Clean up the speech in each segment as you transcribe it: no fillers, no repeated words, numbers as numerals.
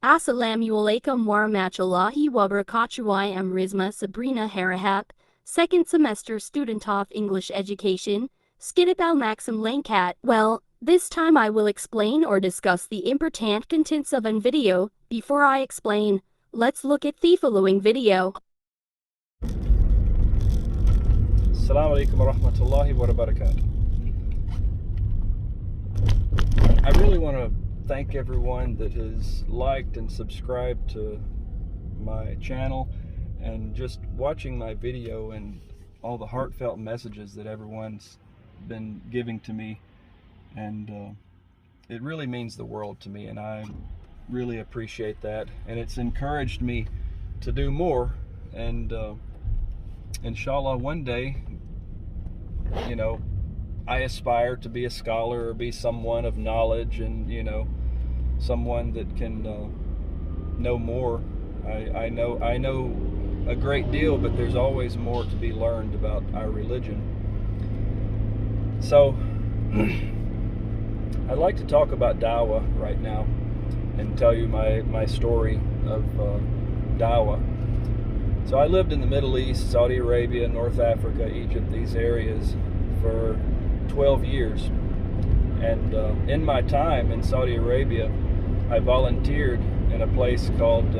Assalamualaikum warahmatullahi wabarakatuh. I am Rizma Sabrina Harahap, second semester student of English education, Skidabal Maxim Langkat. Well, this time I will explain or discuss the important contents of an video. Before I explain, let's look at the following video. Assalamu alaikum wa rahmatullahi wa barakatuh. I really want to thank everyone that has liked and subscribed to my channel and just watching my video and all the heartfelt messages that everyone's been giving to me, and it really means the world to me, and I really appreciate that, and it's encouraged me to do more, and inshallah one day, you know, I aspire to be a scholar or be someone of knowledge, and someone that can know more. I know a great deal, but there's always more to be learned about our religion. So I'd like to talk about dawah right now and tell you my story of dawah. So I lived in the Middle East, Saudi Arabia, North Africa, Egypt, these areas for 12 years. And in my time in Saudi Arabia, I volunteered in a place called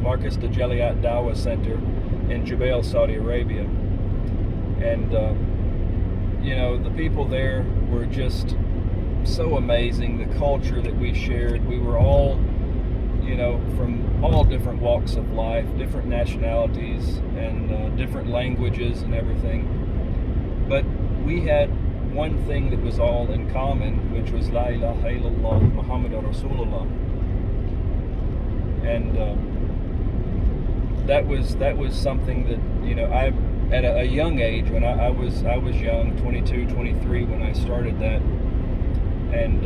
Marcus de Jaliat Dawah Center in Jubail, Saudi Arabia. And the people there were just so amazing. The culture that we shared, we were all from all different walks of life, different nationalities, and different languages and everything. But we had one thing that was all in common, which was La ilaha illallah Muhammadur Rasulullah. And that was something that I, at a young age, when I was young, 22, 23, when I started that, and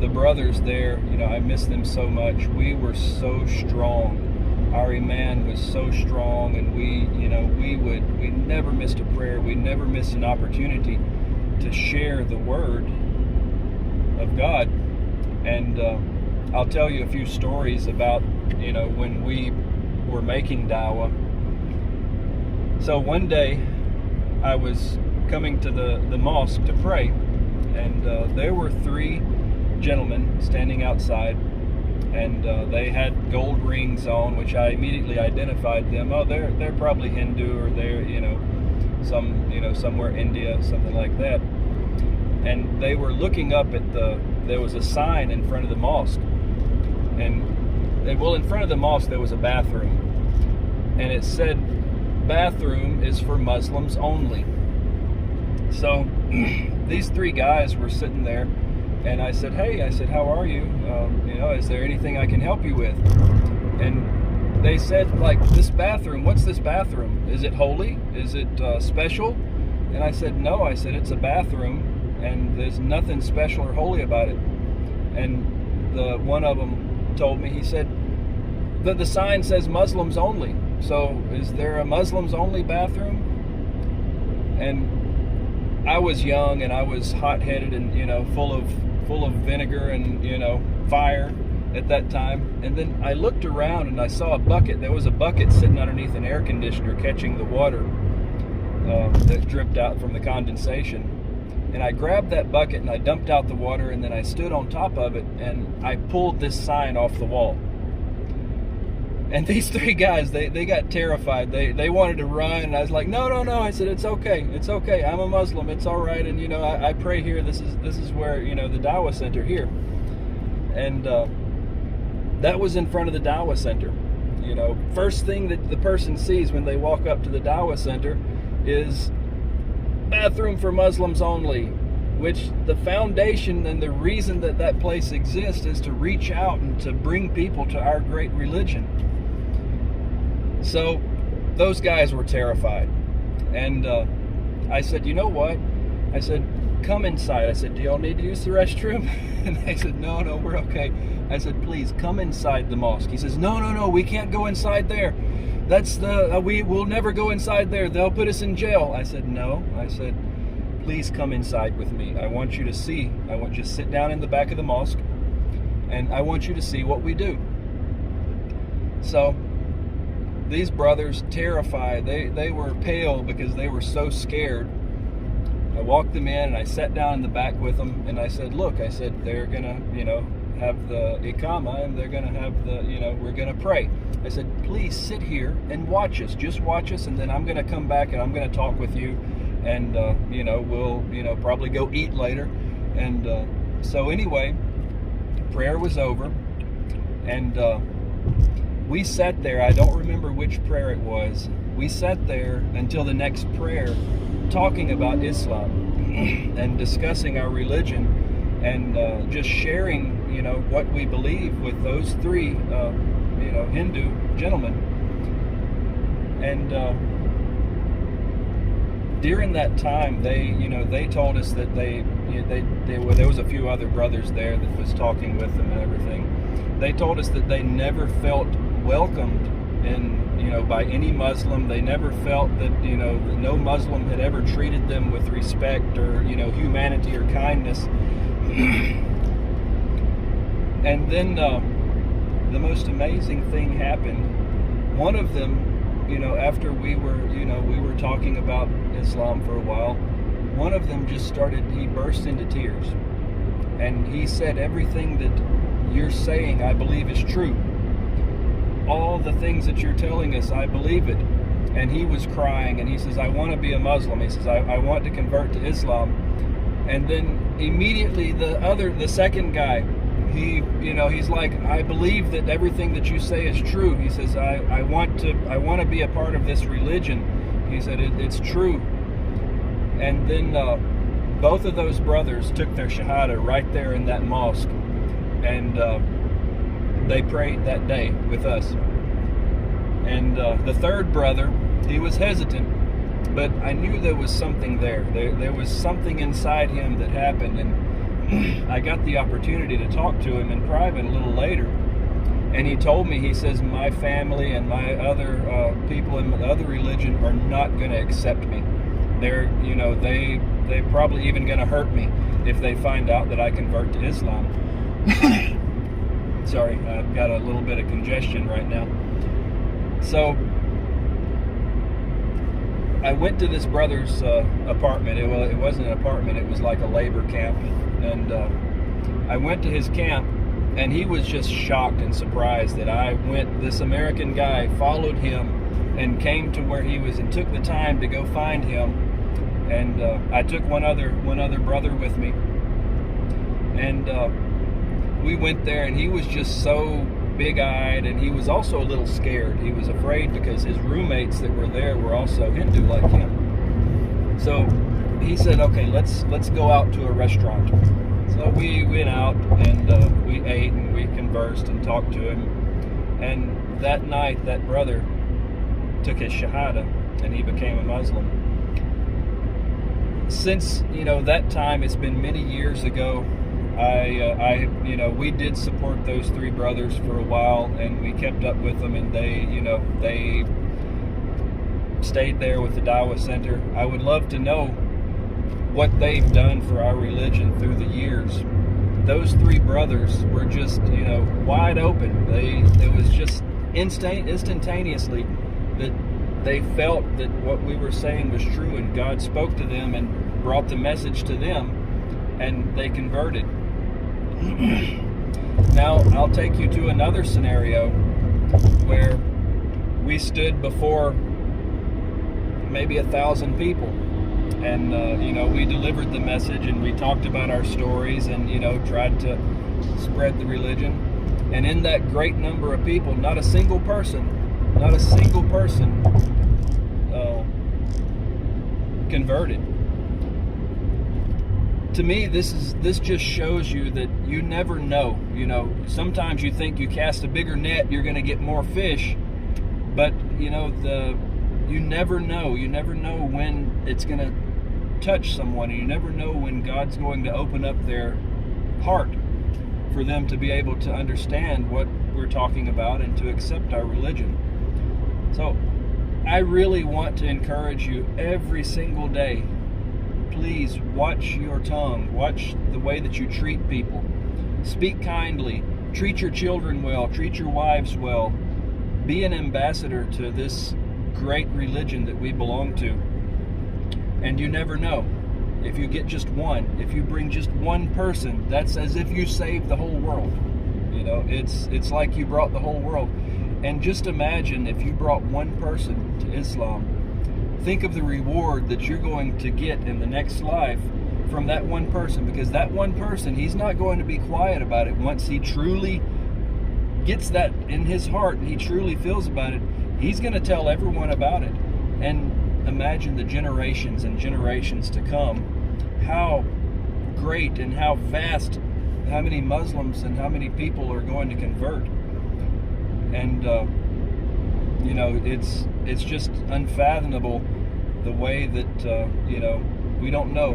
the brothers there, I miss them so much. We were so strong. Our iman was so strong, and we never missed a prayer. We never missed an opportunity to share the word of God. And I'll tell you a few stories about when we were making dawah. So one day I was coming to the mosque to pray, and there were three gentlemen standing outside, and they had gold rings on, which I immediately identified them. Oh, they're probably Hindu, or they're somewhere India, something like that. And they were looking up at there was a sign in front of the mosque, and in front of the mosque there was a bathroom, and it said bathroom is for Muslims only. So these three guys were sitting there, and I said, hey, how are you? Is there anything I can help you with? And they said, like, this bathroom, what's this bathroom? Is it holy? Is it special? And I said, no. I said, it's a bathroom, and there's nothing special or holy about it. And one of them told me, he said, the sign says Muslims only. So is there a Muslims only bathroom? And I was young, and I was hot-headed, and full of vinegar and fire at that time. And then I looked around and I saw a bucket. There was a bucket sitting underneath an air conditioner catching the water that dripped out from the condensation. And I grabbed that bucket and I dumped out the water, and then I stood on top of it and I pulled this sign off the wall. And these three guys, they got terrified. They wanted to run, and I was like, no. I said, it's okay. I'm a Muslim. It's all right. And I pray here. This is where the Dawah Center here. And that was in front of the Dawah Center. First thing that the person sees when they walk up to the Dawah Center is bathroom for Muslims only, which the foundation and the reason that place exists is to reach out and to bring people to our great religion. So those guys were terrified, and I said, you know what? I said, come inside. I said, do y'all need to use the restroom? And they said, no, we're okay. I said, please come inside the mosque. He says, no, we can't go inside there. That's we'll never go inside there. They'll put us in jail. I said, no. I said, please come inside with me. I want you to see. I want you to sit down in the back of the mosque, and I want you to see what we do. So these brothers, terrified, they were pale because they were so scared. I walked them in and I sat down in the back with them, and I said, look, I said, they're gonna, have the ikama, and they're gonna have the, we're gonna pray. I said, please sit here and watch us, just watch us, and then I'm gonna come back and I'm gonna talk with you, and we'll, probably go eat later. And so anyway, prayer was over, and we sat there. I don't remember which prayer it was. We sat there until the next prayer, talking about Islam and discussing our religion, and just sharing, what we believe with those three, Hindu gentlemen. And during that time, they told us that there was a few other brothers there that was talking with them and everything. They told us that they never felt welcomed by any Muslim. They never felt that, that no Muslim had ever treated them with respect or, humanity or kindness. And then the most amazing thing happened. One of them, after we were talking about Islam for a while, one of them just he burst into tears. And he said, everything that you're saying, I believe is true. All the things that you're telling us, I believe it. And he was crying, and he says, I want to be a Muslim. He says, I want to convert to Islam. And then immediately the second guy, he's like, I believe that everything that you say is true. He says, I want to be a part of this religion. He said, it's true. And then both of those brothers took their shahada right there in that mosque, and they prayed that day with us. And the third brother, he was hesitant, but I knew there was something there. There was something inside him that happened, and I got the opportunity to talk to him in private a little later. And he told me, he says, my family and my other people in the other religion are not going to accept me. They're probably even going to hurt me if they find out that I convert to Islam. Sorry, I've got a little bit of congestion right now. So I went to this brother's apartment. It wasn't an apartment, it was like a labor camp. And I went to his camp, and he was just shocked and surprised that this American guy followed him and came to where he was and took the time to go find him. And I took one other brother with me. And we went there, and he was just so big-eyed, and he was also a little scared. He was afraid because his roommates that were there were also Hindu like him. So he said, okay, let's go out to a restaurant. So we went out, and we ate, and we conversed and talked to him. And that night, that brother took his shahada, and he became a Muslim. Since that time, it's been many years ago. We did support those three brothers for a while, and we kept up with them, and they stayed there with the Dawah Center. I would love to know what they've done for our religion through the years. Those three brothers were just, wide open. It was just instantaneously that they felt that what we were saying was true, and God spoke to them and brought the message to them, and they converted. Now, I'll take you to another scenario where we stood before maybe 1,000 people, and we delivered the message, and we talked about our stories, and tried to spread the religion. And in that great number of people, not a single person converted. To me, this just shows you that you never know. Sometimes you think you cast a bigger net, you're going to get more fish, but you never know. You never know when it's going to touch someone, and you never know when God's going to open up their heart for them to be able to understand what we're talking about and to accept our religion. So I really want to encourage you every single day. Please watch your tongue. Watch the way that you treat people. Speak kindly. treat your children well, treat your wives well, be an ambassador to this great religion that we belong to. And you never know. If you get just one, if you bring just one person, that's as if you saved the whole world. You know, it's like you brought the whole world. And just imagine if you brought one person to Islam. Think of the reward that you're going to get in the next life from that one person, because that one person, he's not going to be quiet about it. Once he truly gets that in his heart and he truly feels about it, he's going to tell everyone about it. And imagine the generations and generations to come, how great and how vast, how many Muslims and how many people are going to convert. And you know, it's just unfathomable the way that you know, we don't know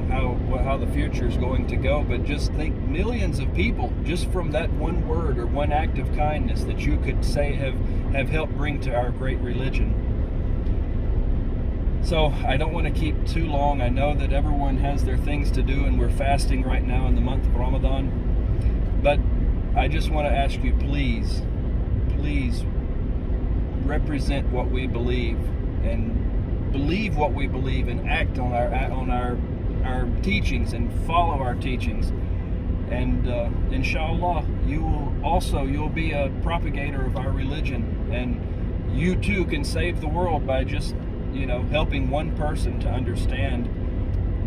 how the future is going to go, but just think millions of people just from that one word or one act of kindness that you could say have helped bring to our great religion. So I don't want to keep too long. I know that everyone has their things to do, and we're fasting right now in the month of Ramadan, but I just want to ask you, please represent what we believe, and believe what we believe, and act on our teachings, and follow our teachings. And inshallah, you'll be a propagator of our religion, and you too can save the world by just, you know, helping one person to understand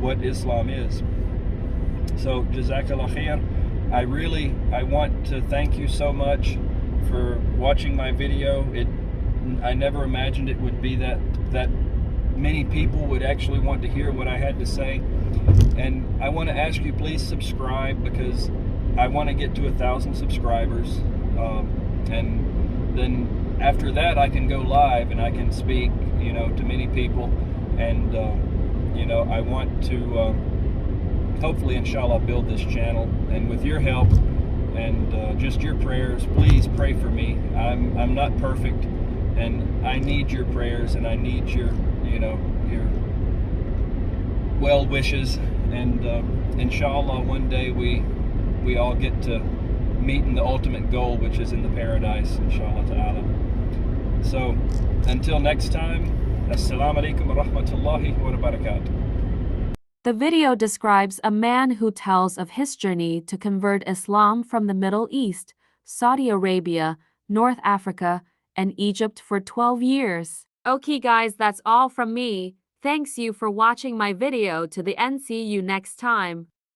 what Islam is. So Jazakallah khair. I want to thank you so much for watching my video. I never imagined it would be that many people would actually want to hear what I had to say. And I want to ask you, please subscribe, because I want to get to 1,000 subscribers. And then after that, I can go live and I can speak, you know, to many people. And you know, I want to hopefully, inshallah, build this channel. And with your help and just your prayers, please pray for me. I'm not perfect, and I need your prayers, and I need your, you know, your well wishes. And inshallah, one day we all get to meet in the ultimate goal, which is in the paradise, inshallah ta'ala. So until next time, assalamu alaikum wa rahmatullahi wa barakatuh. The video describes a man who tells of his journey to convert Islam from the Middle East, Saudi Arabia, North Africa, and Egypt for 12 years. Okay guys, that's all from me. Thanks you for watching my video to the end. See you next time.